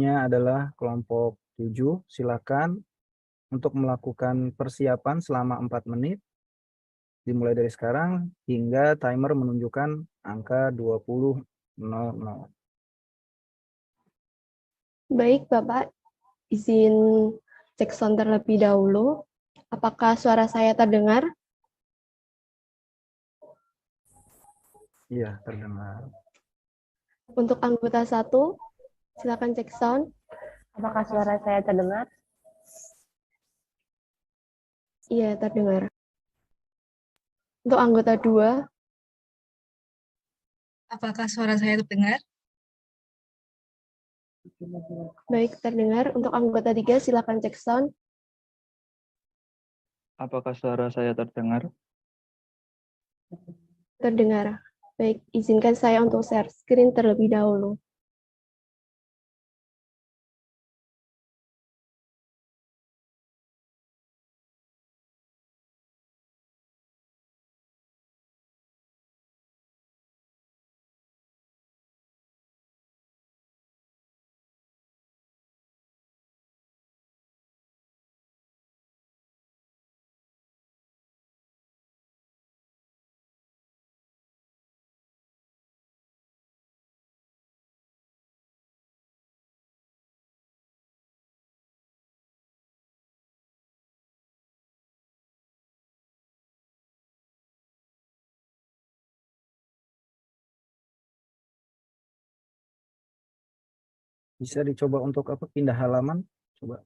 adalah kelompok 7. Silakan untuk melakukan persiapan selama 4 menit. Dimulai dari sekarang hingga timer menunjukkan angka 20.00. Baik, Bapak. Izin cek sound terlebih dahulu. Apakah suara saya terdengar? Iya, terdengar. Untuk anggota 1, silakan cek sound. Apakah suara saya terdengar? Iya, terdengar. Untuk anggota 2, Apakah suara saya terdengar? baik, terdengar. Untuk anggota 3, silakan cek sound. Apakah suara saya terdengar? Terdengar. Baik, izinkan saya untuk share screen terlebih dahulu. Bisa dicoba untuk apa? Pindah halaman? Coba.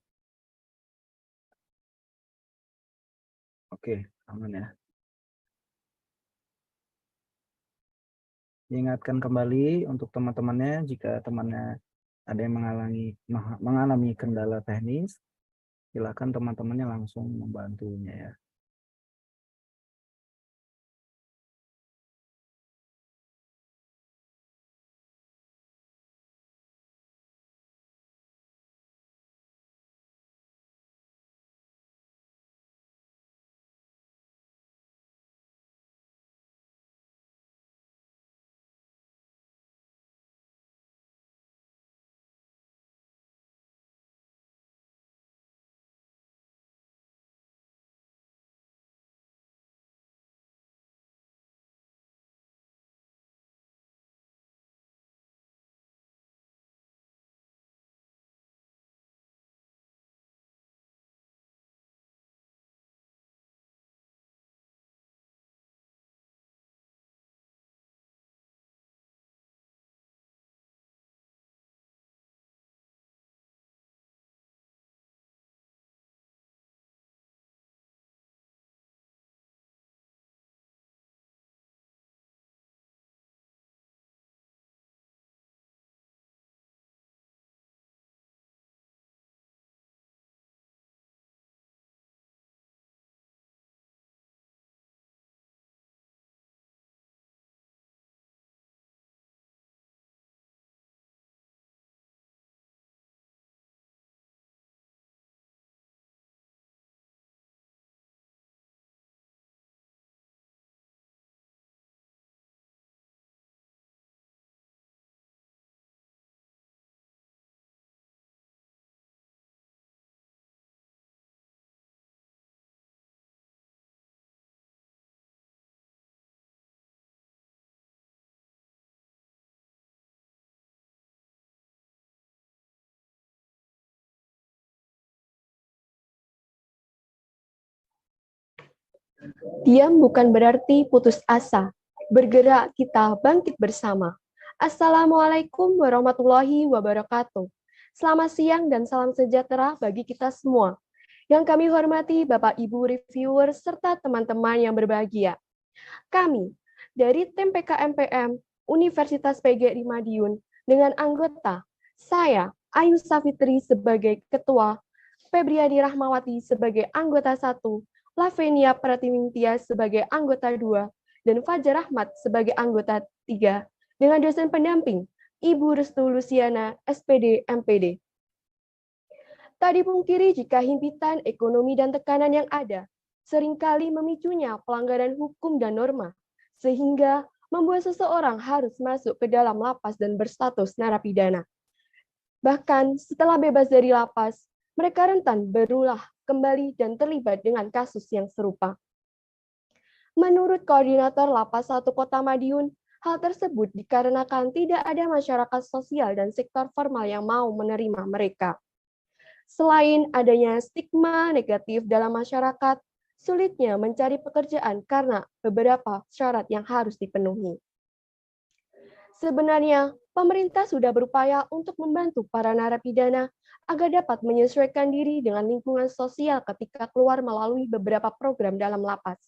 Oke, aman ya. Diingatkan kembali untuk teman-temannya jika temannya ada yang mengalami kendala teknis, silakan teman-temannya langsung membantunya ya. Diam bukan berarti putus asa. Bergerak kita bangkit bersama. Assalamualaikum warahmatullahi wabarakatuh. Selamat siang dan salam sejahtera bagi kita semua. Yang kami hormati Bapak Ibu reviewer serta teman-teman yang berbahagia. Kami dari tim PKMPM Universitas PGRI Madiun dengan anggota saya Ayu Safitri sebagai Ketua, Febriadi Rahmawati sebagai anggota 1, Lavenia Pratimingtia sebagai anggota 2, dan Fajar Rahmat sebagai anggota 3, dengan dosen pendamping Ibu Restu Luciana, SPD, MPD. Tak dipungkiri jika himpitan ekonomi dan tekanan yang ada seringkali memicunya pelanggaran hukum dan norma, sehingga membuat seseorang harus masuk ke dalam lapas dan berstatus narapidana. Bahkan setelah bebas dari lapas, mereka rentan berulah kembali dan terlibat dengan kasus yang serupa. Menurut Koordinator Lapas 1 Kota Madiun, hal tersebut dikarenakan tidak ada masyarakat sosial dan sektor formal yang mau menerima mereka. Selain adanya stigma negatif dalam masyarakat, sulitnya mencari pekerjaan karena beberapa syarat yang harus dipenuhi. Sebenarnya, pemerintah sudah berupaya untuk membantu para narapidana agar dapat menyesuaikan diri dengan lingkungan sosial ketika keluar melalui beberapa program dalam lapas.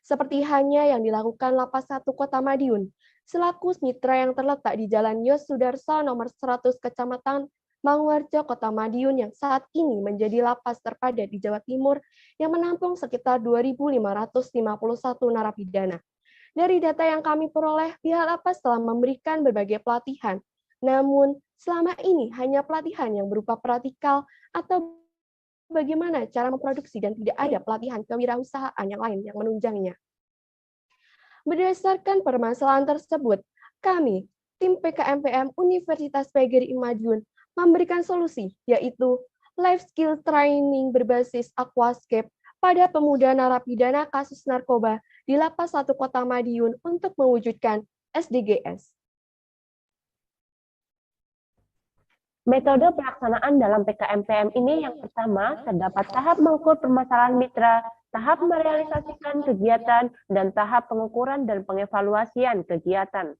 Seperti hanya yang dilakukan Lapas 1 Kota Madiun, selaku mitra yang terletak di Jalan Yos Sudarso nomor 100 Kecamatan Manguarjo, Kota Madiun yang saat ini menjadi lapas terpadat di Jawa Timur yang menampung sekitar 2.551 narapidana. Dari data yang kami peroleh, pihak lapas telah memberikan berbagai pelatihan. Namun, selama ini hanya pelatihan yang berupa praktikal atau bagaimana cara memproduksi dan tidak ada pelatihan kewirausahaan yang lain yang menunjangnya. Berdasarkan permasalahan tersebut, kami, tim PKMPM Universitas PGRI Madiun, memberikan solusi, yaitu life skill training berbasis aquascape pada pemuda narapidana kasus narkoba di Lapas 1 Kota Madiun untuk mewujudkan SDGs. Metode pelaksanaan dalam PKMPM ini yang pertama, terdapat tahap mengukur permasalahan mitra, tahap merealisasikan kegiatan, dan tahap pengukuran dan pengevaluasian kegiatan.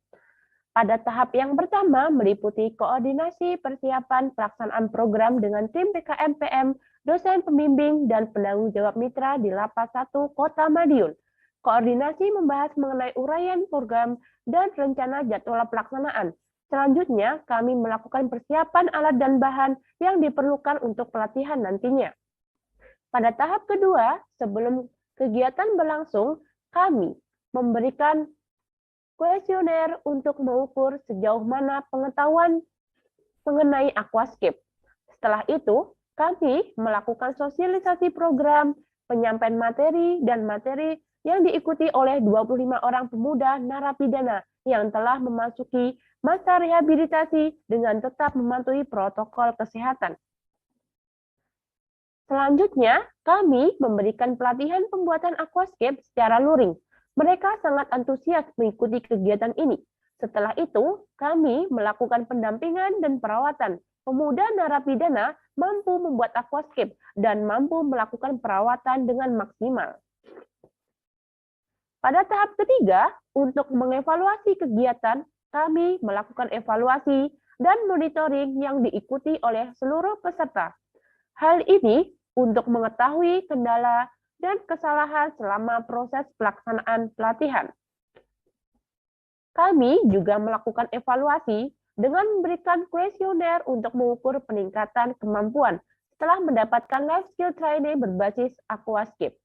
Pada tahap yang pertama meliputi koordinasi persiapan pelaksanaan program dengan tim PKMPM, dosen pembimbing, dan penanggung jawab mitra di Lapas 1 Kota Madiun. Koordinasi membahas mengenai uraian program dan rencana jadwal pelaksanaan. Selanjutnya, kami melakukan persiapan alat dan bahan yang diperlukan untuk pelatihan nantinya. Pada tahap kedua, sebelum kegiatan berlangsung, kami memberikan kuesioner untuk mengukur sejauh mana pengetahuan mengenai aquascape. Setelah itu, kami melakukan sosialisasi program, penyampaian materi, dan materi yang diikuti oleh 25 orang pemuda narapidana yang telah memasuki masa rehabilitasi dengan tetap mematuhi protokol kesehatan. Selanjutnya, kami memberikan pelatihan pembuatan aquascape secara luring. Mereka sangat antusias mengikuti kegiatan ini. Setelah itu, kami melakukan pendampingan dan perawatan. Pemuda narapidana mampu membuat aquascape dan mampu melakukan perawatan dengan maksimal. Pada tahap ketiga, untuk mengevaluasi kegiatan, kami melakukan evaluasi dan monitoring yang diikuti oleh seluruh peserta. Hal ini untuk mengetahui kendala dan kesalahan selama proses pelaksanaan pelatihan. Kami juga melakukan evaluasi dengan memberikan kuesioner untuk mengukur peningkatan kemampuan setelah mendapatkan life skill training berbasis aquascape.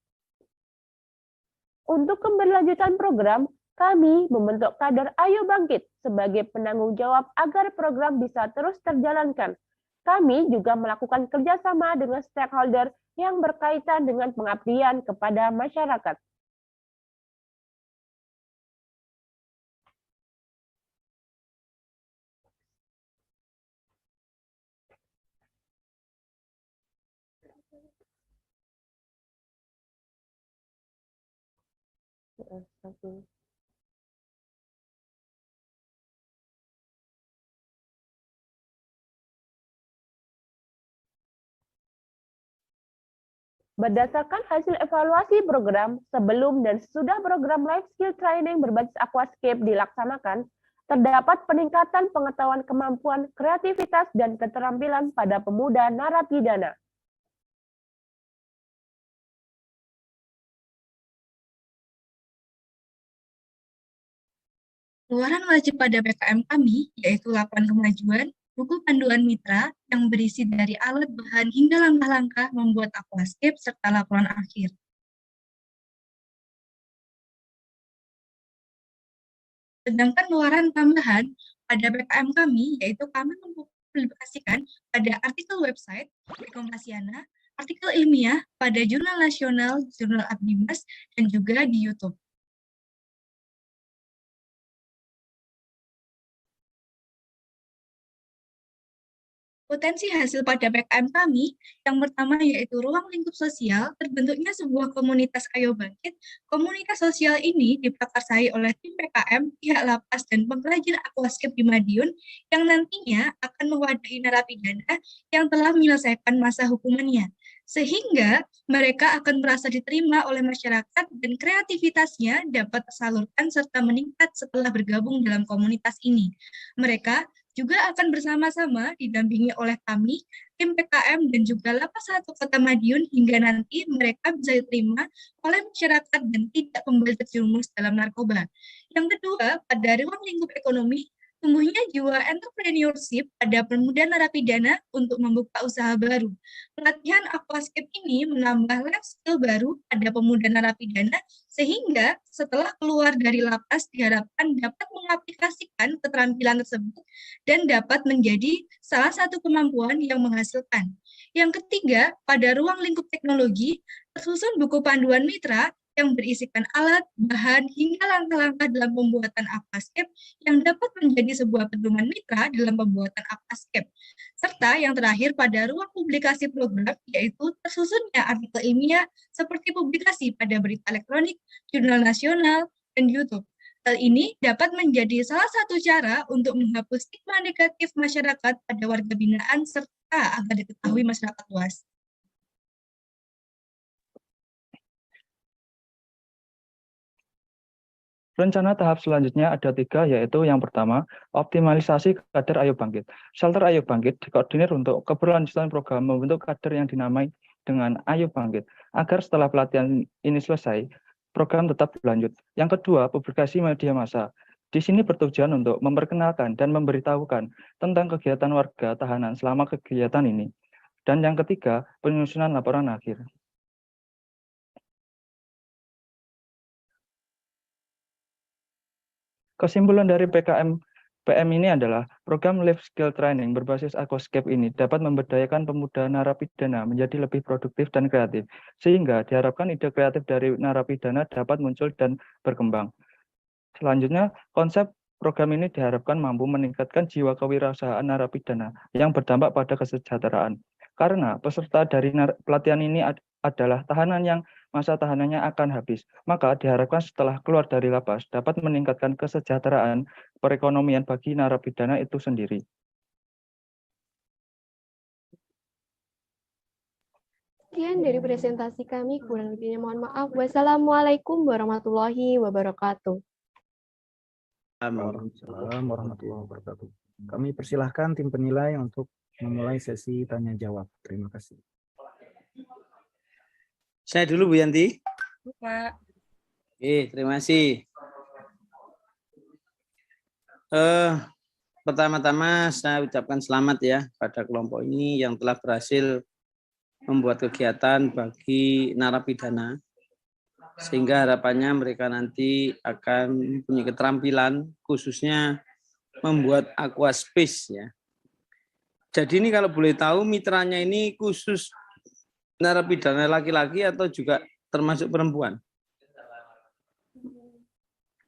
Untuk keberlanjutan program, kami membentuk kader Ayo Bangkit sebagai penanggung jawab agar program bisa terus terjalankan. Kami juga melakukan kerjasama dengan stakeholder yang berkaitan dengan pengabdian kepada masyarakat. Berdasarkan hasil evaluasi program sebelum dan sesudah program life skill training berbasis aquascape dilaksanakan, terdapat peningkatan pengetahuan kemampuan, kreativitas, dan keterampilan pada pemuda narapidana. Keluaran wajib pada PKM kami, yaitu laporan kemajuan, buku panduan mitra yang berisi dari alat bahan hingga langkah-langkah membuat aquascape serta laporan akhir. Sedangkan keluaran tambahan pada PKM kami, yaitu kami mempublikasikan pada artikel website Kompasiana, artikel ilmiah pada jurnal nasional, jurnal Abdimas, dan juga di YouTube. Potensi hasil pada PKM kami, yang pertama yaitu ruang lingkup sosial, terbentuknya sebuah komunitas Ayo Bangkit. Komunitas sosial ini diprakarsai oleh tim PKM, pihak lapas, dan pengrajin aquascape di Madiun, yang nantinya akan mewadahi narapidana yang telah menyelesaikan masa hukumannya. Sehingga mereka akan merasa diterima oleh masyarakat dan kreativitasnya dapat tersalurkan serta meningkat setelah bergabung dalam komunitas ini. Mereka juga akan bersama-sama didampingi oleh kami, tim PKM, dan juga Lapas 1 Kota Madiun hingga nanti mereka bisa diterima oleh masyarakat dan tidak kembali terjerumus dalam narkoba. Yang kedua, pada ruang lingkup ekonomi, tumbuhnya jiwa entrepreneurship pada pemuda narapidana untuk membuka usaha baru. Pelatihan aquascape ini menambah life skill baru pada pemuda narapidana sehingga setelah keluar dari lapas diharapkan dapat mengaplikasikan keterampilan tersebut dan dapat menjadi salah satu kemampuan yang menghasilkan. Yang ketiga, pada ruang lingkup teknologi, tersusun buku panduan mitra yang berisikan alat, bahan, hingga langkah-langkah dalam pembuatan aquascape yang dapat menjadi sebuah pedoman mitra dalam pembuatan aquascape. Serta yang terakhir pada ruang publikasi program, yaitu tersusunnya artikel ilmiah seperti publikasi pada berita elektronik, jurnal nasional, dan YouTube. Hal ini dapat menjadi salah satu cara untuk menghapus stigma negatif masyarakat pada warga binaan serta agar diketahui masyarakat luas. Rencana tahap selanjutnya ada 3, yaitu yang pertama, optimalisasi kader Ayo Bangkit. Shelter Ayo Bangkit dikoordinir untuk keberlanjutan program membentuk kader yang dinamai dengan Ayo Bangkit, agar setelah pelatihan ini selesai, program tetap berlanjut. Yang kedua, publikasi media massa. Di sini bertujuan untuk memperkenalkan dan memberitahukan tentang kegiatan warga tahanan selama kegiatan ini. Dan yang ketiga, penyusunan laporan akhir. Kesimpulan dari PM ini adalah program Life Skill Training berbasis aquascape ini dapat memberdayakan pemuda narapidana menjadi lebih produktif dan kreatif, sehingga diharapkan ide kreatif dari narapidana dapat muncul dan berkembang. Selanjutnya, konsep program ini diharapkan mampu meningkatkan jiwa kewirausahaan narapidana yang berdampak pada kesejahteraan. Karena peserta dari pelatihan ini adalah tahanan yang masa tahanannya akan habis, maka diharapkan setelah keluar dari lapas dapat meningkatkan kesejahteraan perekonomian bagi narapidana itu sendiri. Sekian dari presentasi kami, kurang lebihnya mohon maaf. Wassalamualaikum warahmatullahi wabarakatuh. Waalaikumsalam warahmatullahi wabarakatuh. Kami persilahkan tim penilai untuk memulai sesi tanya jawab. Terima kasih. Saya dulu Bu Yanti. Pak. Oke, terima kasih. Pertama-tama saya ucapkan selamat ya pada kelompok ini yang telah berhasil membuat kegiatan bagi narapidana, sehingga harapannya mereka nanti akan mempunyai keterampilan khususnya membuat aquaspace ya. Jadi ini kalau boleh tahu mitranya ini khusus narapidana laki-laki atau juga termasuk perempuan?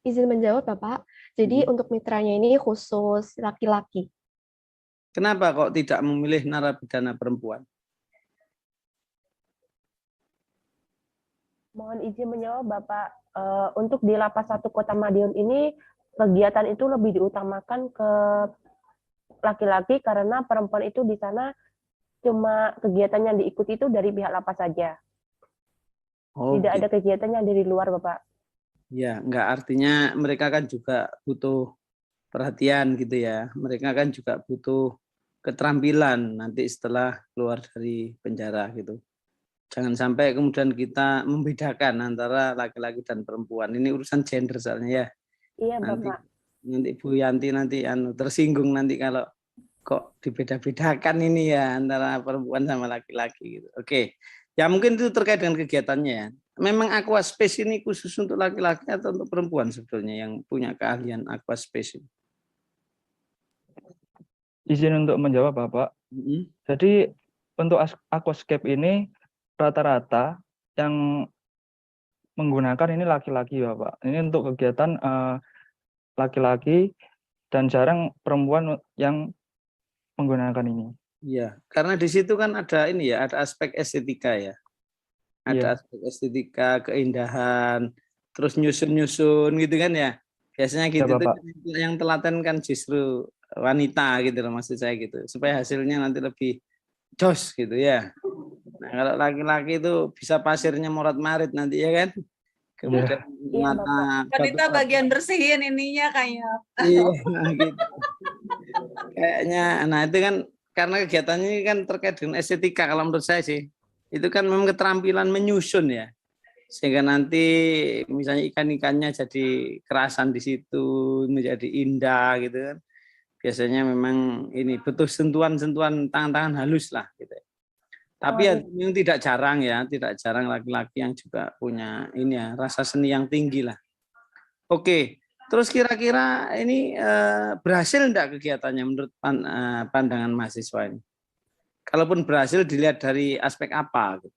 Izin menjawab Bapak, jadi untuk mitranya ini khusus laki-laki. Kenapa kok tidak memilih narapidana perempuan? Mohon izin menjawab Bapak, untuk di Lapas 1 Kota Madiun ini kegiatan itu lebih diutamakan ke laki-laki karena perempuan itu di sana cuma kegiatan yang diikuti itu dari pihak lapas saja. Tidak ada kegiatan yang dari luar, Bapak. Ya, enggak, artinya mereka kan juga butuh perhatian gitu ya. Mereka kan juga butuh keterampilan nanti setelah keluar dari penjara gitu. Jangan sampai kemudian kita membedakan antara laki-laki dan perempuan. Ini urusan gender soalnya ya. Iya, Bapak. Nanti Bu Yanti nanti tersinggung nanti kalau kok dibeda-bedakan ini ya antara perempuan sama laki-laki gitu. Oke. Ya mungkin itu terkait dengan kegiatannya ya. Memang aquaspace ini khusus untuk laki-laki atau untuk perempuan sebetulnya yang punya keahlian aquaspace ini? Izin untuk menjawab Bapak. Jadi untuk aquascape ini rata-rata yang menggunakan ini laki-laki Bapak. Ini untuk kegiatan laki-laki dan jarang perempuan yang menggunakan ini. Iya, karena di situ kan ada ini ya, ada aspek estetika ya. Ada aspek estetika, keindahan, terus nyusun-nyusun gitu kan ya. Biasanya gitu tuh Bapak. yang telaten kan justru wanita gitu loh, maksud saya gitu. Supaya hasilnya nanti lebih jos gitu ya. Nah, kalau laki-laki itu bisa pasirnya morat-marit nanti ya kan. Kemudian Iya, mata Bapak. Wanita bagian bersihin ininya kayak. iya, nah gitu. Kayaknya, nah itu kan karena kegiatannya ini kan terkait dengan estetika kalau menurut saya sih. Itu kan memang keterampilan menyusun ya. Sehingga nanti misalnya ikan-ikannya jadi kerasan di situ, menjadi indah gitu kan. Biasanya memang ini butuh sentuhan-sentuhan tangan-tangan halus lah gitu. Tapi ya yang tidak jarang ya, tidak jarang laki-laki yang juga punya ini ya, rasa seni yang tinggi lah. Oke, terus kira-kira ini berhasil enggak kegiatannya menurut pandangan mahasiswa ini? Kalaupun berhasil dilihat dari aspek apa? Gitu.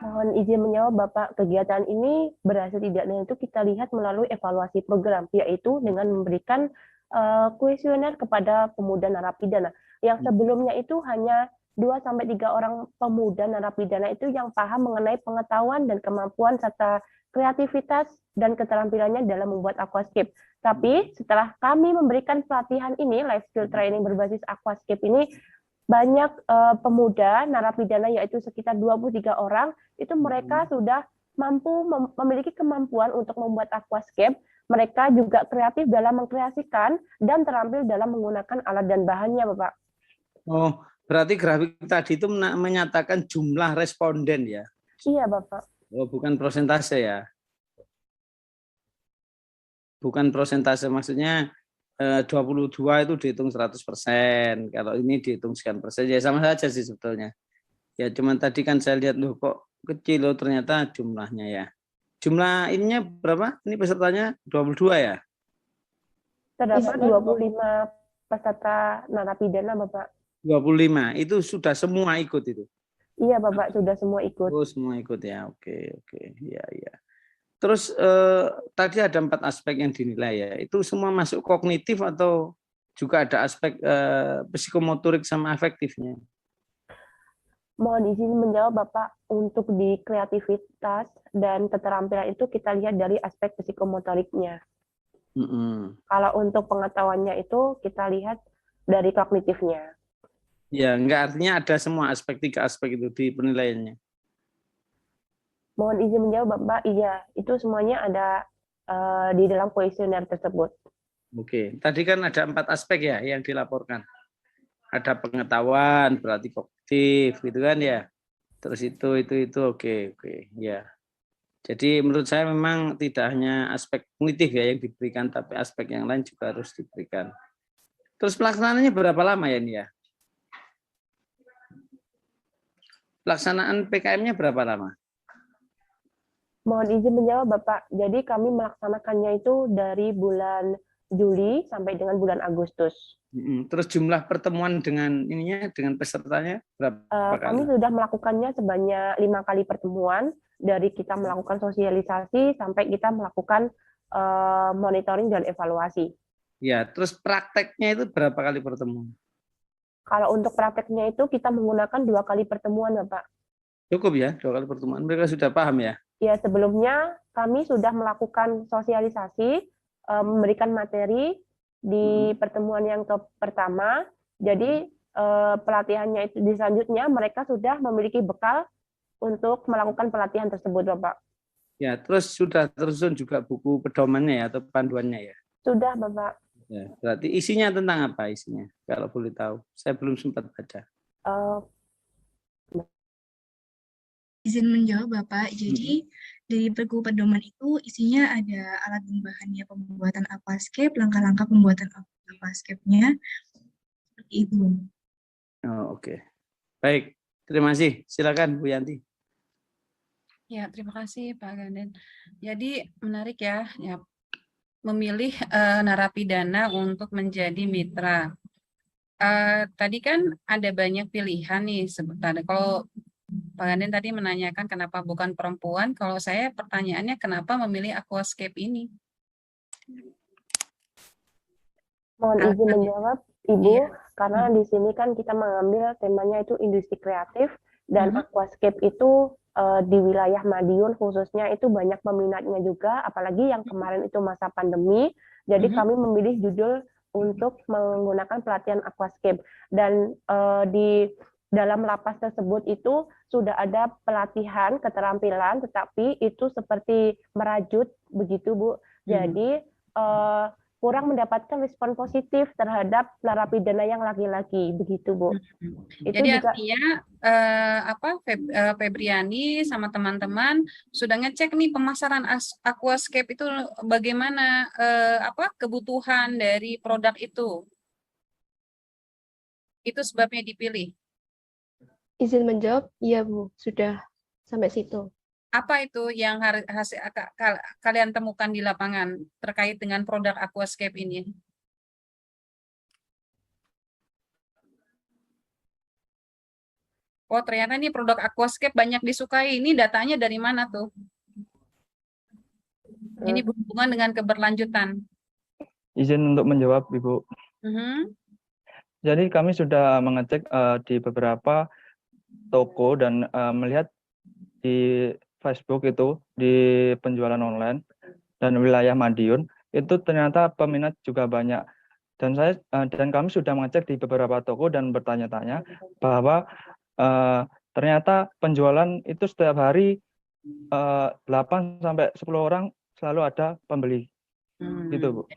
Mohon izin menjawab Bapak, kegiatan ini berhasil tidaknya itu kita lihat melalui evaluasi program, yaitu dengan memberikan kuesioner kepada pemuda narapidana. Yang sebelumnya itu hanya 2-3 orang pemuda narapidana itu yang paham mengenai pengetahuan dan kemampuan serta kreativitas dan keterampilannya dalam membuat aquascape. Tapi setelah kami memberikan pelatihan ini, life skill training berbasis aquascape ini, banyak pemuda narapidana yaitu sekitar 23 orang itu mereka sudah mampu memiliki kemampuan untuk membuat aquascape. Mereka juga kreatif dalam mengkreasikan dan terampil dalam menggunakan alat dan bahannya, Bapak. Oh, berarti grafik tadi itu menyatakan jumlah responden ya? Iya, Bapak. Oh, bukan prosentase ya? Bukan prosentase, maksudnya 22 itu dihitung 100%. Kalau ini dihitung sekian persen, ya sama saja sih sebetulnya. Ya cuman tadi kan saya lihat loh kok kecil loh ternyata jumlahnya ya. Jumlah ininya berapa? Ini pesertanya 22 ya? Terdapat 25 peserta narapidana, Bapak. 25, itu sudah semua ikut itu? Iya, Bapak, sudah semua ikut. Oh, semua ikut ya, oke. Ya. Terus tadi ada 4 aspek yang dinilai ya, itu semua masuk kognitif atau juga ada aspek psikomotorik sama afektifnya? Mohon izin menjawab Bapak, untuk di kreativitas dan keterampilan itu kita lihat dari aspek psikomotoriknya. Kalau untuk pengetahuannya itu kita lihat dari kognitifnya. Ya, enggak, artinya ada semua aspek, 3 aspek itu di penilaiannya. Mohon izin menjawab Bapak, iya, itu semuanya ada di dalam kuesioner tersebut. Oke, tadi kan ada 4 aspek ya yang dilaporkan. Ada pengetahuan, berarti kognitif, gitu kan ya. Terus itu, oke, ya. Jadi menurut saya memang tidak hanya aspek kognitif ya yang diberikan, tapi aspek yang lain juga harus diberikan. Terus pelaksanaannya berapa lama ya ini ya? Pelaksanaan PKM-nya berapa lama? Mohon izin menjawab Bapak, jadi kami melaksanakannya itu dari bulan Juli sampai dengan bulan Agustus. Terus jumlah pertemuan dengan pesertanya berapa kali? Kami sudah melakukannya sebanyak 5 kali pertemuan, dari kita melakukan sosialisasi sampai kita melakukan monitoring dan evaluasi. Ya, terus prakteknya itu berapa kali pertemuan? Kalau untuk prakteknya itu kita menggunakan 2 kali pertemuan, Bapak. Cukup ya, 2 kali pertemuan. Mereka sudah paham ya? Ya, sebelumnya kami sudah melakukan sosialisasi, memberikan materi di pertemuan yang pertama. Jadi pelatihannya itu di selanjutnya mereka sudah memiliki bekal untuk melakukan pelatihan tersebut, Bapak. Ya, terus sudah tersusun juga buku pedomannya ya atau panduannya ya? Sudah, Bapak. Ya, berarti isinya tentang apa isinya? Kalau boleh tahu, saya belum sempat baca. Izin menjawab Bapak, jadi dari buku pedoman itu isinya ada alat dan bahannya pembuatan aquascape, langkah-langkah pembuatan aquascape-nya, seperti itu. Oh, oke. Baik, terima kasih. Silakan Bu Yanti. Ya, terima kasih Pak Ganden. Jadi menarik ya, memilih narapidana untuk menjadi mitra. Tadi kan ada banyak pilihan nih sebentar. Kalau Pak Ganden tadi menanyakan kenapa bukan perempuan, kalau saya pertanyaannya kenapa memilih aquascape ini? Mohon izin menjawab, Ibu. Iya. karena di sini kan kita mengambil temanya itu industri kreatif, dan aquascape itu di wilayah Madiun khususnya itu banyak peminatnya juga, apalagi yang kemarin itu masa pandemi. Jadi kami memilih judul untuk menggunakan pelatihan aquascape, dan di dalam lapas tersebut itu sudah ada pelatihan keterampilan, tetapi itu seperti merajut begitu, Bu. Jadi kurang mendapatkan respon positif terhadap narapidana yang laki-laki begitu, Bu. Itu Jadi juga artinya Febriani sama teman-teman sudah ngecek nih pemasaran aquascape itu bagaimana kebutuhan dari produk itu. Itu sebabnya dipilih. Izin menjawab, iya Bu, sudah sampai situ. Apa itu yang kalian temukan di lapangan terkait dengan produk aquascape ini? Oh, ternyata ini produk aquascape banyak disukai. Ini datanya dari mana tuh? Ini berhubungan dengan keberlanjutan. Izin untuk menjawab, Ibu. Jadi kami sudah mengecek di beberapa toko dan melihat di Facebook itu, di penjualan online dan wilayah Madiun, itu ternyata peminat juga banyak. Dan kami sudah mengecek di beberapa toko dan bertanya-tanya bahwa ternyata penjualan itu setiap hari 8 sampai 10 orang selalu ada pembeli. Gitu, Bu.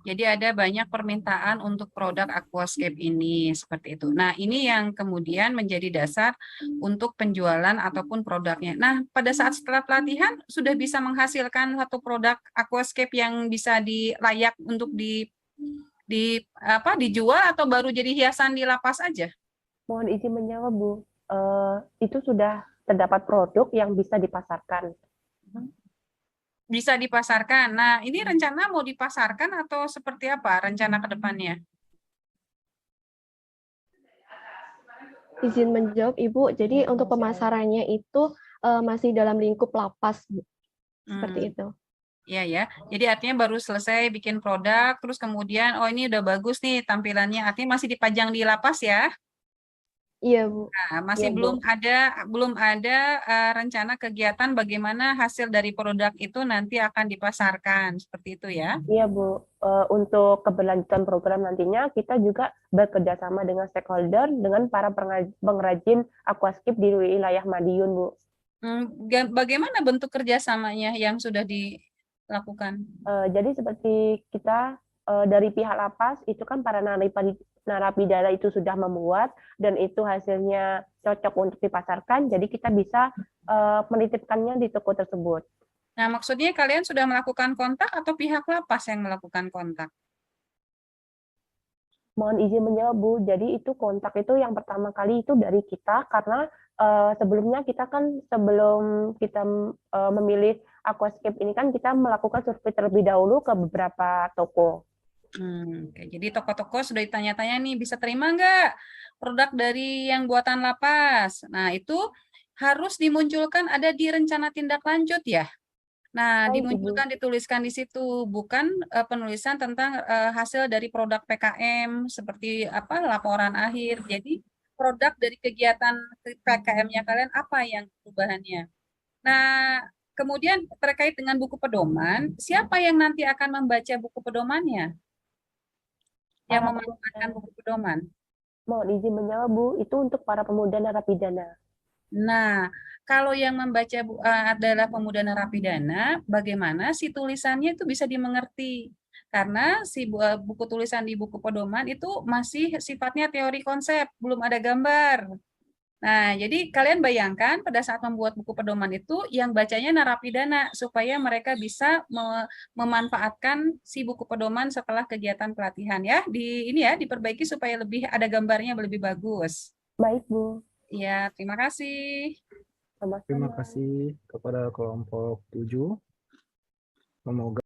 Jadi ada banyak permintaan untuk produk aquascape ini seperti itu. Nah, ini yang kemudian menjadi dasar untuk penjualan ataupun produknya. Nah, pada saat setelah pelatihan sudah bisa menghasilkan satu produk aquascape yang bisa layak untuk dijual atau baru jadi hiasan di lapas aja? Mohon izin menjawab, Bu. Itu sudah terdapat produk yang bisa dipasarkan. Bisa dipasarkan. Nah, ini rencana mau dipasarkan atau seperti apa rencana ke depannya? Izin menjawab, Ibu. Jadi untuk pemasarannya itu masih dalam lingkup lapas, Bu. Seperti itu. Iya ya. Jadi artinya baru selesai bikin produk, terus kemudian oh ini udah bagus nih tampilannya. Artinya masih dipajang di lapas ya? Iya, Bu. Nah, masih Iya, belum ada rencana kegiatan bagaimana hasil dari produk itu nanti akan dipasarkan seperti itu ya? Iya, Bu. Untuk keberlanjutan program nantinya kita juga bekerja sama dengan stakeholder, dengan para pengrajin aquascape di wilayah Madiun, Bu. Bagaimana bentuk kerjasamanya yang sudah dilakukan? Jadi seperti kita dari pihak lapas itu kan para narapidana itu sudah membuat dan itu hasilnya cocok untuk dipasarkan, jadi kita bisa menitipkannya di toko tersebut. Nah, maksudnya kalian sudah melakukan kontak atau pihak lapas yang melakukan kontak? Mohon izin menjawab, Bu. Jadi itu kontak itu yang pertama kali itu dari kita, karena sebelumnya kita kan sebelum kita memilih aquascape ini kan kita melakukan survei terlebih dahulu ke beberapa toko. Jadi toko-toko sudah ditanya-tanya nih, bisa terima nggak produk dari yang buatan lapas? Nah, itu harus dimunculkan ada di rencana tindak lanjut ya. Nah, dimunculkan, dituliskan di situ, bukan penulisan tentang hasil dari produk PKM seperti apa laporan akhir. Jadi produk dari kegiatan PKM-nya kalian apa yang perubahannya. Nah, kemudian terkait dengan buku pedoman, siapa yang nanti akan membaca buku pedomannya? Yang memanfaatkan buku pedoman? Mohon izin menjawab, Bu, itu untuk para pemuda narapidana. Nah, kalau yang membaca adalah pemuda narapidana, bagaimana si tulisannya itu bisa dimengerti? Karena si buku tulisan di buku pedoman itu masih sifatnya teori konsep, belum ada gambar. Nah, jadi kalian bayangkan pada saat membuat buku pedoman itu yang bacanya narapidana supaya mereka bisa memanfaatkan si buku pedoman setelah kegiatan pelatihan ya. Ini ya diperbaiki supaya lebih ada gambarnya lebih bagus. Baik, Bu. Ya, terima kasih. Terima kasih kepada kelompok 7. Semoga